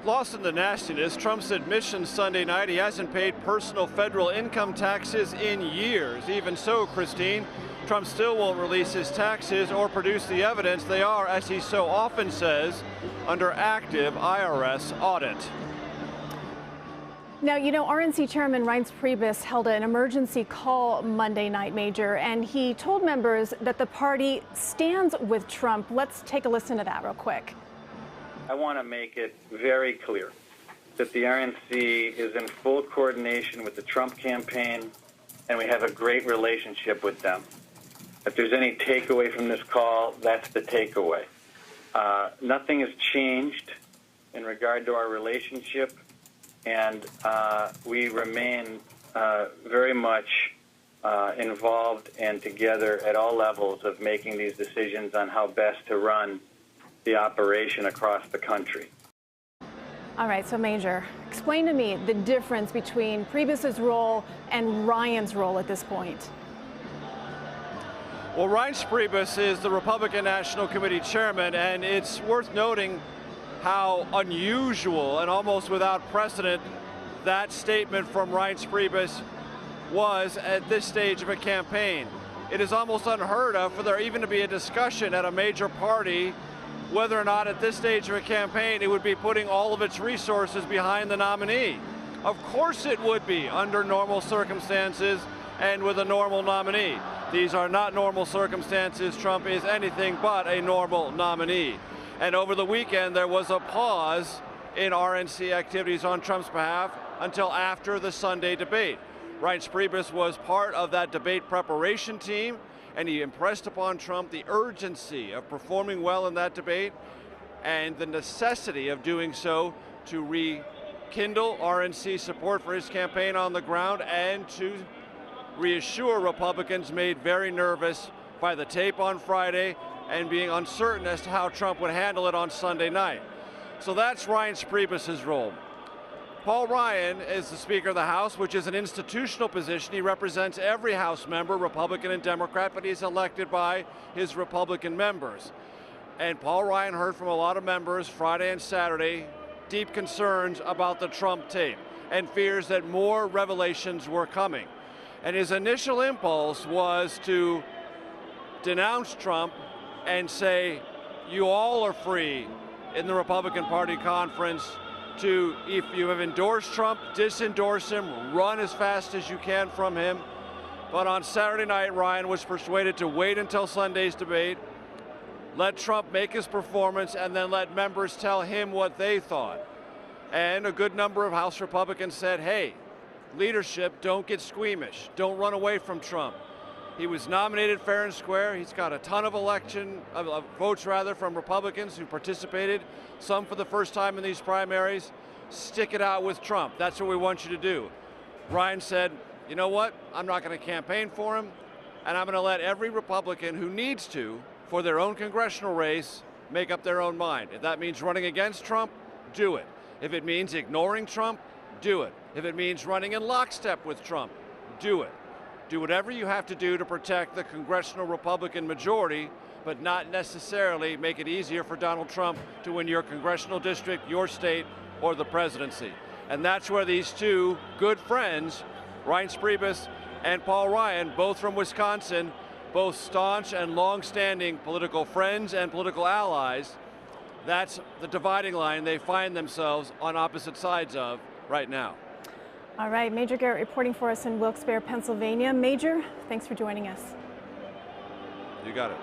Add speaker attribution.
Speaker 1: lost in the nastiness. Trump's admission Sunday night he hasn't paid personal federal income taxes in years. Even so, Christine, Trump still won't release his taxes or produce the evidence. They are, as he so often says, under active IRS audit.
Speaker 2: Now, you know, RNC Chairman Reince Priebus held an emergency call Monday night, Major, and he told members that the party stands with Trump. Let's take a listen to that real quick.
Speaker 3: I want to make it very clear that the RNC is in full coordination with the Trump campaign, and we have a great relationship with them. If there's any takeaway from this call, that's the takeaway. Nothing has changed in regard to our relationship, and we remain very much involved and together at all levels of making these decisions on how best to run the operation across the country.
Speaker 2: All right, so Major, explain to me the difference between Priebus's role and Ryan's role at this point.
Speaker 1: Well, Reince Priebus is the Republican National Committee chairman, and it's worth noting how unusual and almost without precedent that statement from Reince Priebus was at this stage of a campaign. It is almost unheard of for there even to be a discussion at a major party whether or not at this stage of a campaign it would be putting all of its resources behind the nominee. Of course it would be under normal circumstances and with a normal nominee. These are not normal circumstances. Trump is anything but a normal nominee. And over the weekend, there was a pause in RNC activities on Trump's behalf until after the Sunday debate. Reince Priebus was part of that debate preparation team, and he impressed upon Trump the urgency of performing well in that debate and the necessity of doing so to rekindle RNC support for his campaign on the ground and to reassure Republicans made very nervous by the tape on Friday and being uncertain as to how Trump would handle it on Sunday night. So that's Reince Priebus's role. Paul Ryan is the Speaker of the House, which is an institutional position. He represents every House member, Republican and Democrat, but he's elected by his Republican members. And Paul Ryan heard from a lot of members Friday and Saturday deep concerns about the Trump tape and fears that more revelations were coming. And his initial impulse was to denounce Trump and say, you all are free in the Republican Party conference to, if you have endorsed Trump, disendorse him, run as fast as you can from him. But on Saturday night, Ryan was persuaded to wait until Sunday's debate, let Trump make his performance, and then let members tell him what they thought. And a good number of House Republicans said, hey, leadership, don't get squeamish. Don't run away from Trump. He was nominated fair and square. He's got a ton of votes from Republicans who participated, some for the first time in these primaries. Stick it out with Trump. That's what we want you to do. Ryan said, you know what? I'm not going to campaign for him, and I'm going to let every Republican who needs to, for their own congressional race, make up their own mind. If that means running against Trump, do it. If it means ignoring Trump, do it. If it means running in lockstep with Trump, do it. Do whatever you have to do to protect the congressional Republican majority, but not necessarily make it easier for Donald Trump to win your congressional district, your state, or the presidency. And that's where these two good friends, Reince Priebus and Paul Ryan, both from Wisconsin, both staunch and long-standing political friends and political allies, that's the dividing line they find themselves on opposite sides of right now.
Speaker 2: All right, Major Garrett reporting for us in Wilkes-Barre, Pennsylvania. Major, thanks for joining us.
Speaker 1: You got it.